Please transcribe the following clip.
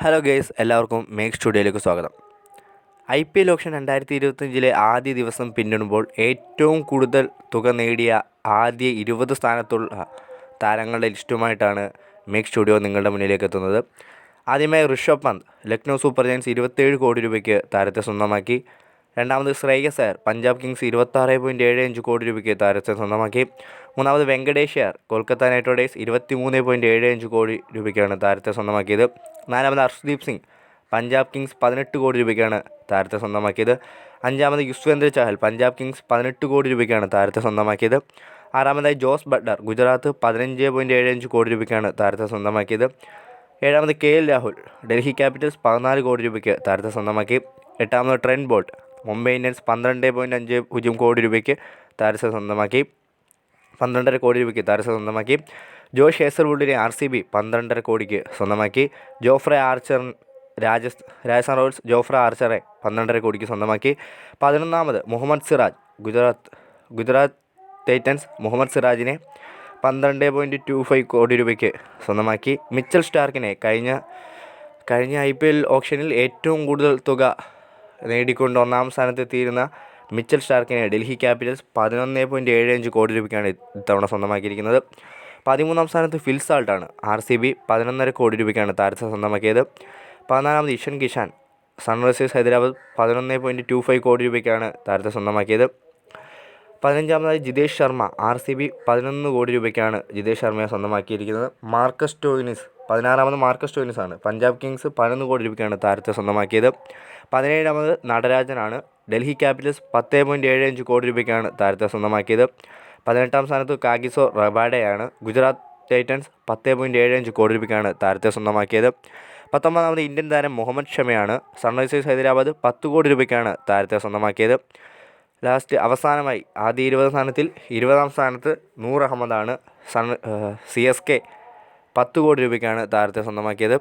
Hello guys, എല്ലാവർക്കും make സ്റ്റുഡിയോയിലേക്ക് സ്വാഗതം. IPL option 2025 ആദ്യ ദിവസം പിന്നിടുമ്പോൾ ഏറ്റവും കൂടുതൽ തുക നേടിയ ആദ്യ 20 സ്ഥാനത്തുള്ള താരങ്ങളുടെ ലിസ്റ്റുമായിട്ടാണ് മേക്ക് സ്റ്റുഡിയോ നിങ്ങളുടെ മുന്നിലേക്ക് എത്തുന്നത്. ആദ്യമായി ഋഷഭ് പന്ത് ലക്നൗ സൂപ്പർ ജയൻസ് 27 കോടി രൂപയ്ക്ക് താരത്തെ സ്വന്തമാക്കി. രണ്ടാമത് ശ്രേയസ് അയ്യർ പഞ്ചാബ് കിങ്സ് 26.75 കോടി രൂപയ്ക്ക് താരത്തെ സ്വന്തമാക്കി. മൂന്നാമത് വെങ്കടേഷ് അയ്യർ കൊൽക്കത്ത നൈറ്റ് റൈഡേഴ്സ് 23.75 കോടി രൂപയ്ക്കാണ് താരത്തെ സ്വന്തമാക്കിയത്. നാലാമത് അർഷ്ദീപ് സിംഗ് പഞ്ചാബ് കിങ്സ് 18 കോടി രൂപയ്ക്കാണ് താരത്തെ സ്വന്തമാക്കിയത്. അഞ്ചാമത് യുസ്വേന്ദ്ര ചഹൽ പഞ്ചാബ് കിങ്സ് 18 കോടി രൂപയ്ക്കാണ് താരത്തെ സ്വന്തമാക്കിയത്. ആറാമതായി ജോസ് ബട്ട്ലർ ഗുജറാത്ത് 15.75 കോടി രൂപയ്ക്കാണ് താരത്തെ സ്വന്തമാക്കിയത്. ഏഴാമത് KL രാഹുൽ ഡൽഹി ക്യാപിറ്റൽസ് 14 കോടി രൂപയ്ക്ക് താരത്തെ സ്വന്തമാക്കി. എട്ടാമത് ട്രെൻറ്റ് ബോൾട്ട് മുംബൈ ഇന്ത്യൻസ് 12.50 കോടി രൂപയ്ക്ക് താരത്തെ സ്വന്തമാക്കി. 12.5 കോടി രൂപയ്ക്ക് താരത്തെ സ്വന്തമാക്കി. ജോഷ് ഹേസൽവുഡിനെ RCB 12.5 കോടിക്ക് സ്വന്തമാക്കി. Jofra Archer Rajasthan Royals Jofra ആർച്ചറെ 12.5 കോടിക്ക് സ്വന്തമാക്കി. 11ാമത് മുഹമ്മദ് സിറാജ് ഗുജറാത്ത് ടൈറ്റൻസ് മുഹമ്മദ് സിറാജിനെ 12.25 കോടി രൂപയ്ക്ക് സ്വന്തമാക്കി. മിച്ചൽ സ്റ്റാർക്കിനെ കഴിഞ്ഞ IPL ഓപ്ഷനിൽ ഏറ്റവും കൂടുതൽ തുക നേടിക്കൊണ്ട് ഒന്നാം സ്ഥാനത്തെത്തിയിരുന്ന മിച്ചൽ സ്റ്റാർക്കിനെ ഡൽഹി ക്യാപിറ്റൽസ് 11.75 കോടി രൂപയ്ക്കാണ് ഇത്തവണ സ്വന്തമാക്കിയിരിക്കുന്നത്. 13ാം സ്ഥാനത്ത് ഫിൽ സാൾട്ടാണ്. RCB 11.5 കോടി രൂപയ്ക്കാണ് താരത്തെ സ്വന്തമാക്കിയത്. 14ാമത് ഇഷൻ കിഷാൻ സൺറൈസേഴ്സ് ഹൈദരാബാദ് 11.25 കോടി രൂപയ്ക്കാണ് താരത്തെ സ്വന്തമാക്കിയത്. 15ാമതായി ജിതേഷ് ശർമ്മ RCB 11 കോടി രൂപയ്ക്കാണ് ജിതേഷ് ശർമ്മയെ സ്വന്തമാക്കിയിരിക്കുന്നത്. 16ാമത് മാർക്കസ് സ്റ്റോയിനിസ് ആണ്. പഞ്ചാബ് കിങ്സ് 11 കോടി രൂപയ്ക്കാണ് താരത്തെ സ്വന്തമാക്കിയത്. 17ാമത് നടരാജനാണ്. ഡൽഹി ക്യാപിറ്റൽസ് 10.75 കോടി രൂപയ്ക്കാണ് താരത്തെ സ്വന്തമാക്കിയത്. 18ാം സ്ഥാനത്ത് കാഗിസോ റബാഡയാണ്. ഗുജറാത്ത് ടൈറ്റൻസ് 10.75 കോടി രൂപയ്ക്കാണ് താരത്തെ സ്വന്തമാക്കിയത്. 19ാമത് ഇന്ത്യൻ താരം മുഹമ്മദ് ഷമിയാണ്. സൺറൈസേഴ്സ് ഹൈദരാബാദ് 10 കോടി രൂപയ്ക്കാണ് താരത്തെ സ്വന്തമാക്കിയത്. അവസാനമായി ആദ്യ 20 സ്ഥാനത്തിൽ 20ാം സ്ഥാനത്ത് നൂർ അഹമ്മദാണ്. CSK 10 കോടി രൂപയ്ക്കാണ് താരത്തെ സ്വന്തമാക്കിയത്.